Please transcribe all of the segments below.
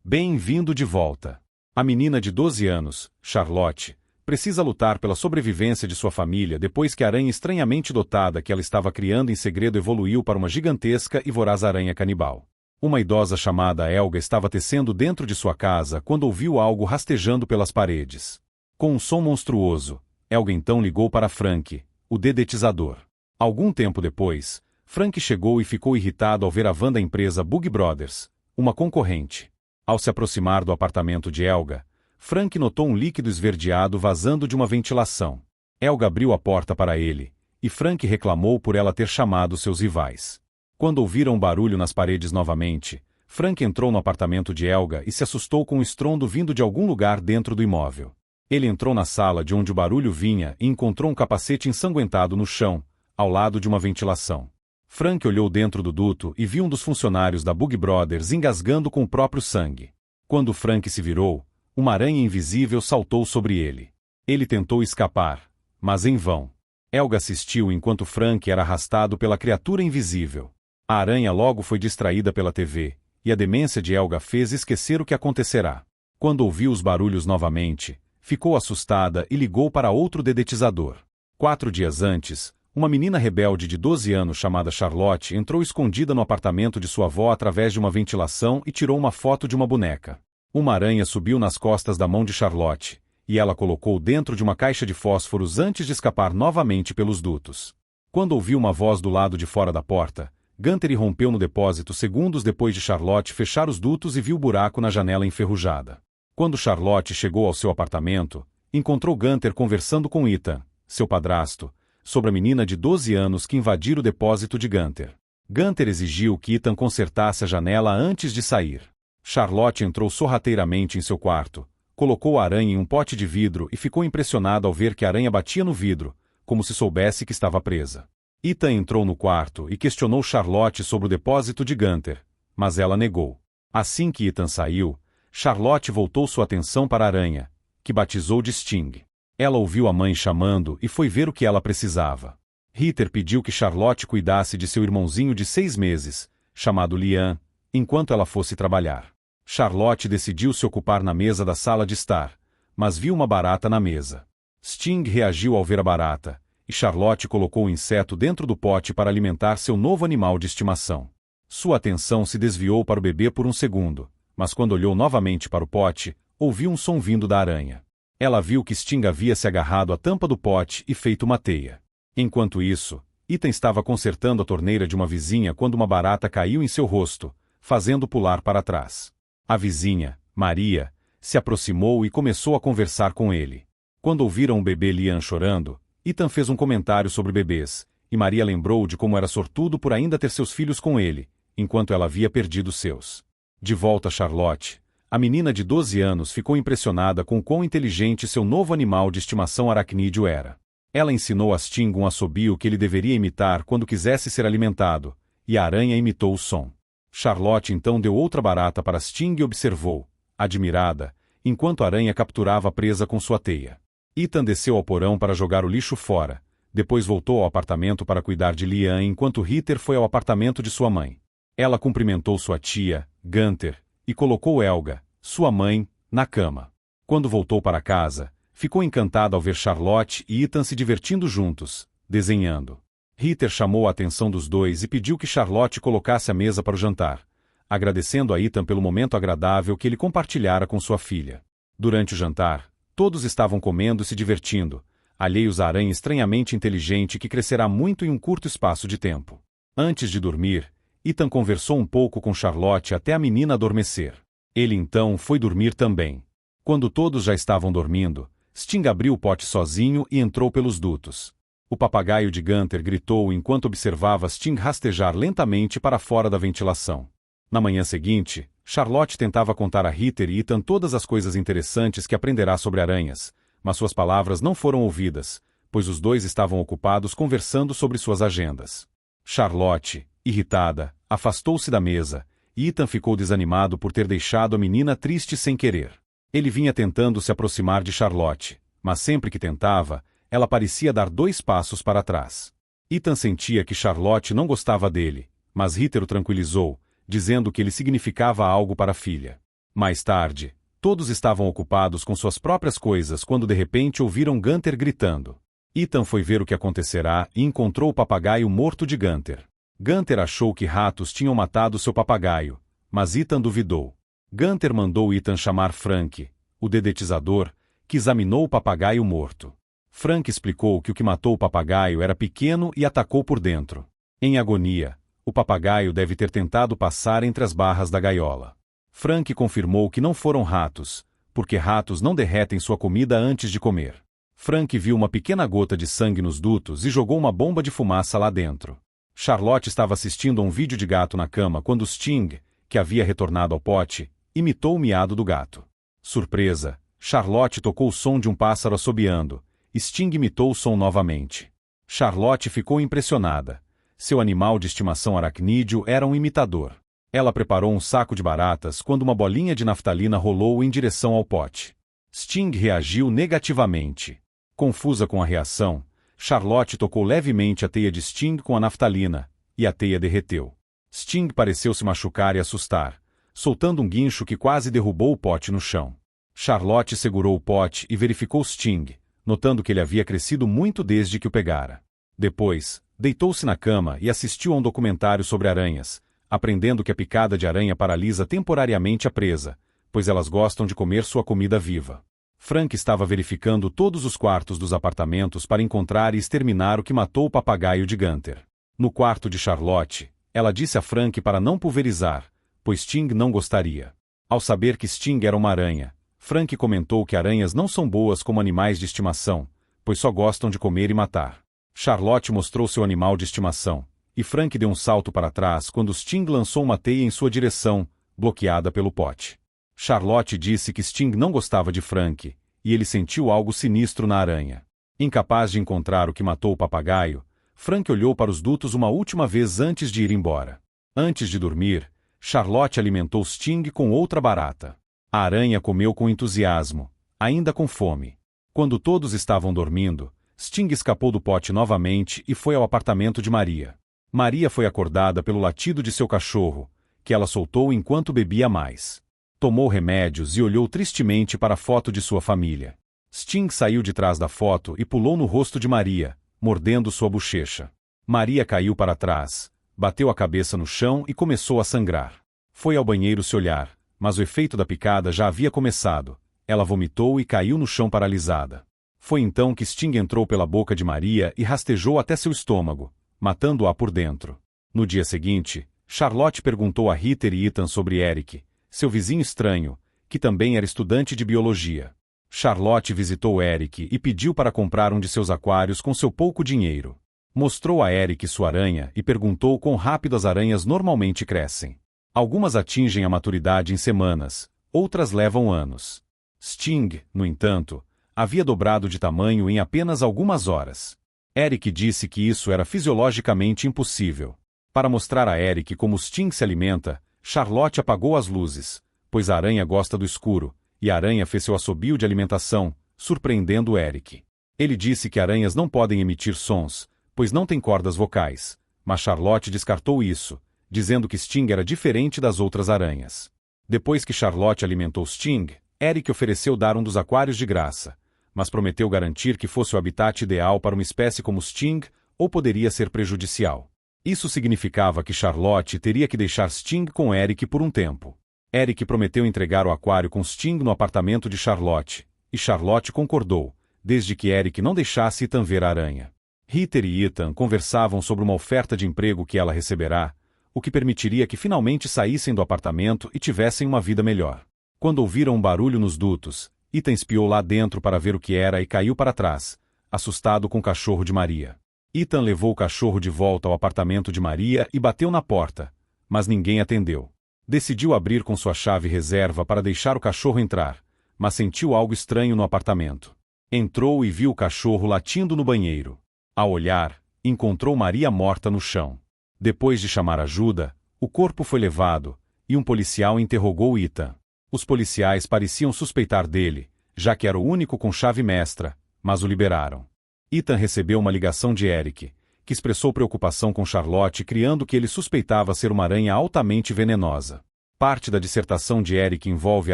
Bem-vindo de volta. A menina de 12 anos, Charlotte, precisa lutar pela sobrevivência de sua família depois que a aranha estranhamente dotada que ela estava criando em segredo evoluiu para uma gigantesca e voraz aranha canibal. Uma idosa chamada Helga estava tecendo dentro de sua casa quando ouviu algo rastejando pelas paredes. Com um som monstruoso, Helga então ligou para Frank, o dedetizador. Algum tempo depois, Frank chegou e ficou irritado ao ver a van da empresa Bug Brothers, uma concorrente. Ao se aproximar do apartamento de Helga, Frank notou um líquido esverdeado vazando de uma ventilação. Helga abriu a porta para ele, e Frank reclamou por ela ter chamado seus rivais. Quando ouviram um barulho nas paredes novamente, Frank entrou no apartamento de Helga e se assustou com um estrondo vindo de algum lugar dentro do imóvel. Ele entrou na sala de onde o barulho vinha e encontrou um capacete ensanguentado no chão, ao lado de uma ventilação. Frank olhou dentro do duto e viu um dos funcionários da Bug Brothers engasgando com o próprio sangue. Quando Frank se virou, uma aranha invisível saltou sobre ele. Ele tentou escapar, mas em vão. Helga assistiu enquanto Frank era arrastado pela criatura invisível. A aranha logo foi distraída pela TV, e a demência de Helga fez esquecer o que acontecerá. Quando ouviu os barulhos novamente, ficou assustada e ligou para outro dedetizador. 4 dias antes, uma menina rebelde de 12 anos chamada Charlotte entrou escondida no apartamento de sua avó através de uma ventilação e tirou uma foto de uma boneca. Uma aranha subiu nas costas da mão de Charlotte, e ela colocou dentro de uma caixa de fósforos antes de escapar novamente pelos dutos. Quando ouviu uma voz do lado de fora da porta, Gunther irrompeu no depósito segundos depois de Charlotte fechar os dutos e viu o buraco na janela enferrujada. Quando Charlotte chegou ao seu apartamento, encontrou Gunther conversando com Ethan, seu padrasto, sobre a menina de 12 anos que invadira o depósito de Gunther. Gunther exigiu que Ethan consertasse a janela antes de sair. Charlotte entrou sorrateiramente em seu quarto, colocou a aranha em um pote de vidro e ficou impressionada ao ver que a aranha batia no vidro, como se soubesse que estava presa. Ethan entrou no quarto e questionou Charlotte sobre o depósito de Gunther, mas ela negou. Assim que Ethan saiu, Charlotte voltou sua atenção para a aranha, que batizou de Sting. Ela ouviu a mãe chamando e foi ver o que ela precisava. Ritter pediu que Charlotte cuidasse de seu irmãozinho de 6 meses, chamado Liam, enquanto ela fosse trabalhar. Charlotte decidiu se ocupar na mesa da sala de estar, mas viu uma barata na mesa. Sting reagiu ao ver a barata, e Charlotte colocou o inseto dentro do pote para alimentar seu novo animal de estimação. Sua atenção se desviou para o bebê por um segundo, mas quando olhou novamente para o pote, ouviu um som vindo da aranha. Ela viu que Sting havia se agarrado à tampa do pote e feito uma teia. Enquanto isso, Ethan estava consertando a torneira de uma vizinha quando uma barata caiu em seu rosto, fazendo pular para trás. A vizinha, Maria, se aproximou e começou a conversar com ele. Quando ouviram o bebê Liam chorando, Ethan fez um comentário sobre bebês, e Maria lembrou de como era sortudo por ainda ter seus filhos com ele, enquanto ela havia perdido seus. De volta a Charlotte, a menina de 12 anos ficou impressionada com quão inteligente seu novo animal de estimação aracnídeo era. Ela ensinou a Sting um assobio que ele deveria imitar quando quisesse ser alimentado, e a aranha imitou o som. Charlotte então deu outra barata para Sting e observou, admirada, enquanto a aranha capturava a presa com sua teia. Ethan desceu ao porão para jogar o lixo fora, depois voltou ao apartamento para cuidar de Liam enquanto Ritter foi ao apartamento de sua mãe. Ela cumprimentou sua tia, Gunther, e colocou Helga, sua mãe, na cama. Quando voltou para casa, ficou encantada ao ver Charlotte e Ethan se divertindo juntos, desenhando. Ritter chamou a atenção dos dois e pediu que Charlotte colocasse a mesa para o jantar, agradecendo a Ethan pelo momento agradável que ele compartilhara com sua filha. Durante o jantar, todos estavam comendo e se divertindo, alheios à aranha estranhamente inteligente que crescerá muito em um curto espaço de tempo. Antes de dormir, Ethan conversou um pouco com Charlotte até a menina adormecer. Ele então foi dormir também. Quando todos já estavam dormindo, Sting abriu o pote sozinho e entrou pelos dutos. O papagaio de Gunther gritou enquanto observava Sting rastejar lentamente para fora da ventilação. Na manhã seguinte, Charlotte tentava contar a Ritter e Ethan todas as coisas interessantes que aprenderá sobre aranhas, mas suas palavras não foram ouvidas, pois os dois estavam ocupados conversando sobre suas agendas. Charlotte, irritada, afastou-se da mesa, e Ethan ficou desanimado por ter deixado a menina triste sem querer. Ele vinha tentando se aproximar de Charlotte, mas sempre que tentava, ela parecia dar 2 passos para trás. Ethan sentia que Charlotte não gostava dele, mas Ritter o tranquilizou, dizendo que ele significava algo para a filha. Mais tarde, todos estavam ocupados com suas próprias coisas quando de repente ouviram Gunther gritando. Ethan foi ver o que acontecerá e encontrou o papagaio morto de Gunther. Gunther achou que ratos tinham matado seu papagaio, mas Ethan duvidou. Gunther mandou Ethan chamar Frank, o dedetizador, que examinou o papagaio morto. Frank explicou que o que matou o papagaio era pequeno e atacou por dentro. Em agonia, o papagaio deve ter tentado passar entre as barras da gaiola. Frank confirmou que não foram ratos, porque ratos não derretem sua comida antes de comer. Frank viu uma pequena gota de sangue nos dutos e jogou uma bomba de fumaça lá dentro. Charlotte estava assistindo a um vídeo de gato na cama quando Sting, que havia retornado ao pote, imitou o miado do gato. Surpresa, Charlotte tocou o som de um pássaro assobiando. Sting imitou o som novamente. Charlotte ficou impressionada. Seu animal de estimação aracnídeo era um imitador. Ela preparou um saco de baratas quando uma bolinha de naftalina rolou em direção ao pote. Sting reagiu negativamente. Confusa com a reação, Charlotte tocou levemente a teia de Sting com a naftalina, e a teia derreteu. Sting pareceu se machucar e assustar, soltando um guincho que quase derrubou o pote no chão. Charlotte segurou o pote e verificou Sting, notando que ele havia crescido muito desde que o pegara. Depois, deitou-se na cama e assistiu a um documentário sobre aranhas, aprendendo que a picada de aranha paralisa temporariamente a presa, pois elas gostam de comer sua comida viva. Frank estava verificando todos os quartos dos apartamentos para encontrar e exterminar o que matou o papagaio de Gunther. No quarto de Charlotte, ela disse a Frank para não pulverizar, pois Sting não gostaria. Ao saber que Sting era uma aranha, Frank comentou que aranhas não são boas como animais de estimação, pois só gostam de comer e matar. Charlotte mostrou seu animal de estimação, e Frank deu um salto para trás quando Sting lançou uma teia em sua direção, bloqueada pelo pote. Charlotte disse que Sting não gostava de Frank, e ele sentiu algo sinistro na aranha. Incapaz de encontrar o que matou o papagaio, Frank olhou para os dutos uma última vez antes de ir embora. Antes de dormir, Charlotte alimentou Sting com outra barata. A aranha comeu com entusiasmo, ainda com fome. Quando todos estavam dormindo, Sting escapou do pote novamente e foi ao apartamento de Maria. Maria foi acordada pelo latido de seu cachorro, que ela soltou enquanto bebia mais. Tomou remédios e olhou tristemente para a foto de sua família. Sting saiu de trás da foto e pulou no rosto de Maria, mordendo sua bochecha. Maria caiu para trás, bateu a cabeça no chão e começou a sangrar. Foi ao banheiro se olhar, mas o efeito da picada já havia começado. Ela vomitou e caiu no chão paralisada. Foi então que Sting entrou pela boca de Maria e rastejou até seu estômago, matando-a por dentro. No dia seguinte, Charlotte perguntou a Heather e Ethan sobre Eric, seu vizinho estranho, que também era estudante de biologia. Charlotte visitou Eric e pediu para comprar um de seus aquários com seu pouco dinheiro. Mostrou a Eric sua aranha e perguntou quão rápido as aranhas normalmente crescem. Algumas atingem a maturidade em semanas, outras levam anos. Sting, no entanto, havia dobrado de tamanho em apenas algumas horas. Eric disse que isso era fisiologicamente impossível. Para mostrar a Eric como Sting se alimenta, Charlotte apagou as luzes, pois a aranha gosta do escuro, e a aranha fez seu assobio de alimentação, surpreendendo Eric. Ele disse que aranhas não podem emitir sons, pois não têm cordas vocais, mas Charlotte descartou isso, dizendo que Sting era diferente das outras aranhas. Depois que Charlotte alimentou Sting, Eric ofereceu dar um dos aquários de graça, mas prometeu garantir que fosse o habitat ideal para uma espécie como Sting, ou poderia ser prejudicial. Isso significava que Charlotte teria que deixar Sting com Eric por um tempo. Eric prometeu entregar o aquário com Sting no apartamento de Charlotte, e Charlotte concordou, desde que Eric não deixasse Ethan ver a aranha. Heather e Ethan conversavam sobre uma oferta de emprego que ela receberá, o que permitiria que finalmente saíssem do apartamento e tivessem uma vida melhor. Quando ouviram um barulho nos dutos, Ethan espiou lá dentro para ver o que era e caiu para trás, assustado com o cachorro de Maria. Ethan levou o cachorro de volta ao apartamento de Maria e bateu na porta, mas ninguém atendeu. Decidiu abrir com sua chave reserva para deixar o cachorro entrar, mas sentiu algo estranho no apartamento. Entrou e viu o cachorro latindo no banheiro. Ao olhar, encontrou Maria morta no chão. Depois de chamar ajuda, o corpo foi levado, e um policial interrogou Ethan. Os policiais pareciam suspeitar dele, já que era o único com chave mestra, mas o liberaram. Ethan recebeu uma ligação de Eric, que expressou preocupação com Charlotte criando que ele suspeitava ser uma aranha altamente venenosa. Parte da dissertação de Eric envolve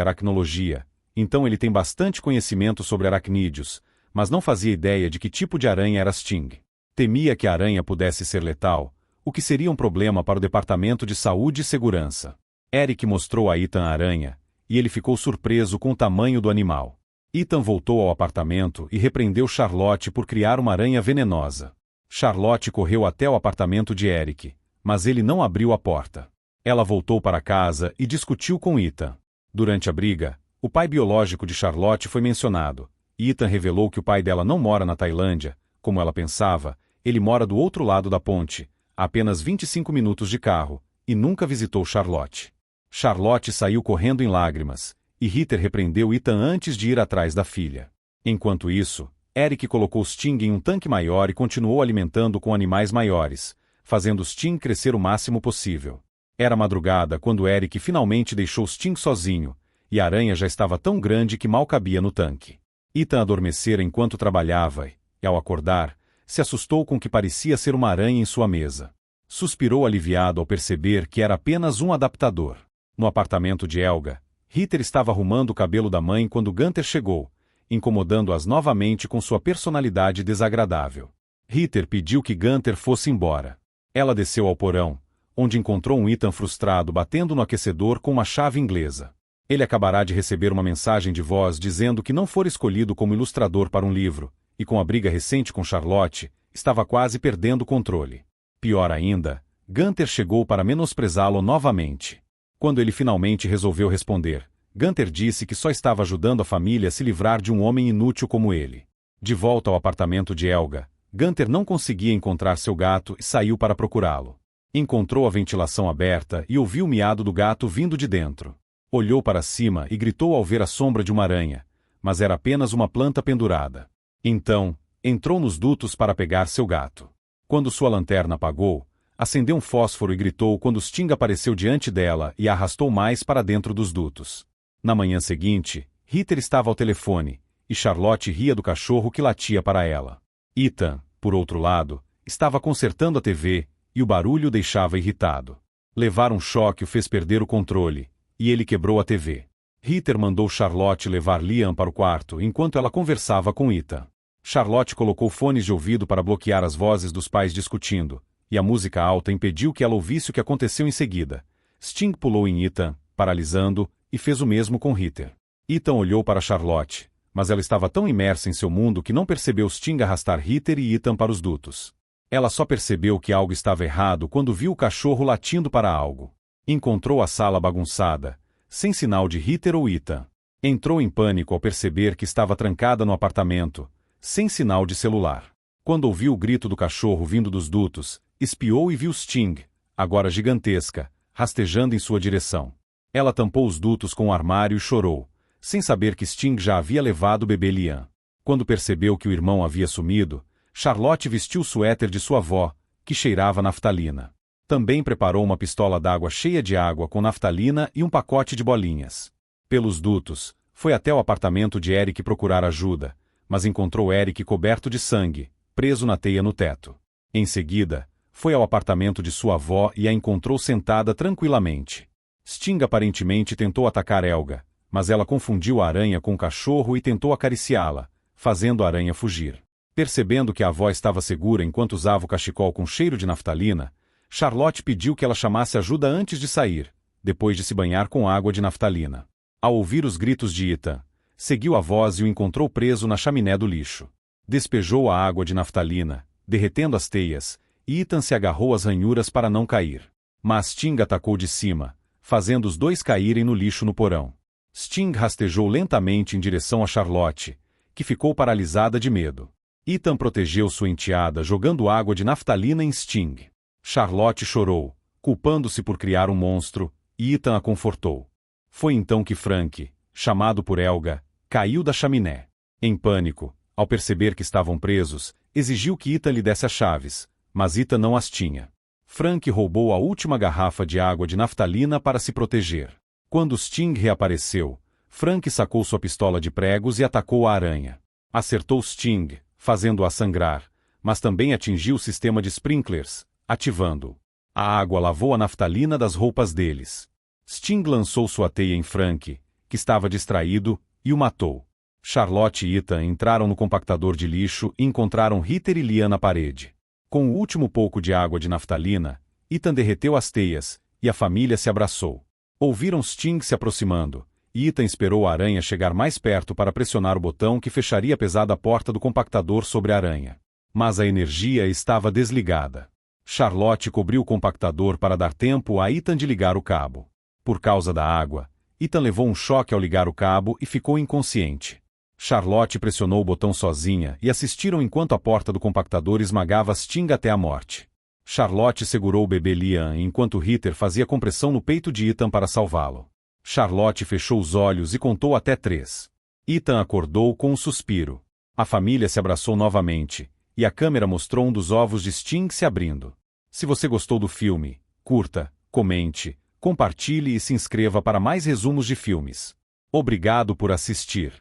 aracnologia, então ele tem bastante conhecimento sobre aracnídeos, mas não fazia ideia de que tipo de aranha era Sting. Temia que a aranha pudesse ser letal, o que seria um problema para o Departamento de Saúde e Segurança. Eric mostrou a Ethan a aranha, e ele ficou surpreso com o tamanho do animal. Ethan voltou ao apartamento e repreendeu Charlotte por criar uma aranha venenosa. Charlotte correu até o apartamento de Eric, mas ele não abriu a porta. Ela voltou para casa e discutiu com Ethan. Durante a briga, o pai biológico de Charlotte foi mencionado. Ethan revelou que o pai dela não mora na Tailândia, como ela pensava, ele mora do outro lado da ponte, a apenas 25 minutos de carro, e nunca visitou Charlotte. Charlotte saiu correndo em lágrimas, e Ritter repreendeu Ethan antes de ir atrás da filha. Enquanto isso, Eric colocou Sting em um tanque maior e continuou alimentando com animais maiores, fazendo Sting crescer o máximo possível. Era madrugada quando Eric finalmente deixou Sting sozinho, e a aranha já estava tão grande que mal cabia no tanque. Ethan adormecera enquanto trabalhava e, ao acordar, se assustou com o que parecia ser uma aranha em sua mesa. Suspirou aliviado ao perceber que era apenas um adaptador. No apartamento de Helga, Ritter estava arrumando o cabelo da mãe quando Gunther chegou, incomodando-as novamente com sua personalidade desagradável. Ritter pediu que Gunther fosse embora. Ela desceu ao porão, onde encontrou um Ethan frustrado batendo no aquecedor com uma chave inglesa. Ele acabará de receber uma mensagem de voz dizendo que não fora escolhido como ilustrador para um livro, e com a briga recente com Charlotte, estava quase perdendo o controle. Pior ainda, Gunther chegou para menosprezá-lo novamente. Quando ele finalmente resolveu responder, Gunther disse que só estava ajudando a família a se livrar de um homem inútil como ele. De volta ao apartamento de Helga, Gunther não conseguia encontrar seu gato e saiu para procurá-lo. Encontrou a ventilação aberta e ouviu o miado do gato vindo de dentro. Olhou para cima e gritou ao ver a sombra de uma aranha, mas era apenas uma planta pendurada. Então, entrou nos dutos para pegar seu gato. Quando sua lanterna apagou, acendeu um fósforo e gritou quando Sting apareceu diante dela e a arrastou mais para dentro dos dutos. Na manhã seguinte, Ritter estava ao telefone, e Charlotte ria do cachorro que latia para ela. Ethan, por outro lado, estava consertando a TV, e o barulho o deixava irritado. Levar um choque o fez perder o controle, e ele quebrou a TV. Ritter mandou Charlotte levar Liam para o quarto enquanto ela conversava com Ethan. Charlotte colocou fones de ouvido para bloquear as vozes dos pais discutindo, e a música alta impediu que ela ouvisse o que aconteceu em seguida. Sting pulou em Ethan, paralisando, e fez o mesmo com Ritter. Ethan olhou para Charlotte, mas ela estava tão imersa em seu mundo que não percebeu Sting arrastar Ritter e Ethan para os dutos. Ela só percebeu que algo estava errado quando viu o cachorro latindo para algo. Encontrou a sala bagunçada, sem sinal de Ritter ou Ethan. Entrou em pânico ao perceber que estava trancada no apartamento, sem sinal de celular. Quando ouviu o grito do cachorro vindo dos dutos, espiou e viu Sting, agora gigantesca, rastejando em sua direção. Ela tampou os dutos com o armário e chorou, sem saber que Sting já havia levado o bebê Liam. Quando percebeu que o irmão havia sumido, Charlotte vestiu o suéter de sua avó, que cheirava naftalina. Também preparou uma pistola d'água cheia de água com naftalina e um pacote de bolinhas. Pelos dutos, foi até o apartamento de Eric procurar ajuda, mas encontrou Eric coberto de sangue, preso na teia no teto. Em seguida, foi ao apartamento de sua avó e a encontrou sentada tranquilamente. Sting aparentemente tentou atacar Helga, mas ela confundiu a aranha com o cachorro e tentou acariciá-la, fazendo a aranha fugir. Percebendo que a avó estava segura enquanto usava o cachecol com cheiro de naftalina, Charlotte pediu que ela chamasse ajuda antes de sair, depois de se banhar com água de naftalina. Ao ouvir os gritos de Ethan, seguiu a voz e o encontrou preso na chaminé do lixo. Despejou a água de naftalina, derretendo as teias, e Ethan se agarrou às ranhuras para não cair. Mas Sting atacou de cima, fazendo os dois caírem no lixo no porão. Sting rastejou lentamente em direção a Charlotte, que ficou paralisada de medo. Ethan protegeu sua enteada jogando água de naftalina em Sting. Charlotte chorou, culpando-se por criar um monstro, e Ethan a confortou. Foi então que Frank, chamado por Helga, caiu da chaminé. Em pânico, ao perceber que estavam presos, exigiu que Ethan lhe desse as chaves, mas Ethan não as tinha. Frank roubou a última garrafa de água de naftalina para se proteger. Quando Sting reapareceu, Frank sacou sua pistola de pregos e atacou a aranha. Acertou Sting, fazendo-a sangrar, mas também atingiu o sistema de sprinklers, ativando-o. A água lavou a naftalina das roupas deles. Sting lançou sua teia em Frank, que estava distraído, e o matou. Charlotte e Ethan entraram no compactador de lixo e encontraram Heather e Liam na parede. Com o último pouco de água de naftalina, Ethan derreteu as teias, e a família se abraçou. Ouviram Sting se aproximando, e Ethan esperou a aranha chegar mais perto para pressionar o botão que fecharia a pesada porta do compactador sobre a aranha. Mas a energia estava desligada. Charlotte cobriu o compactador para dar tempo a Ethan de ligar o cabo. Por causa da água, Ethan levou um choque ao ligar o cabo e ficou inconsciente. Charlotte pressionou o botão sozinha e assistiram enquanto a porta do compactador esmagava Sting até a morte. Charlotte segurou o bebê Liam enquanto Heather fazia compressão no peito de Ethan para salvá-lo. Charlotte fechou os olhos e contou até 3. Ethan acordou com um suspiro. A família se abraçou novamente, e a câmera mostrou um dos ovos de Sting se abrindo. Se você gostou do filme, curta, comente, compartilhe e se inscreva para mais resumos de filmes. Obrigado por assistir.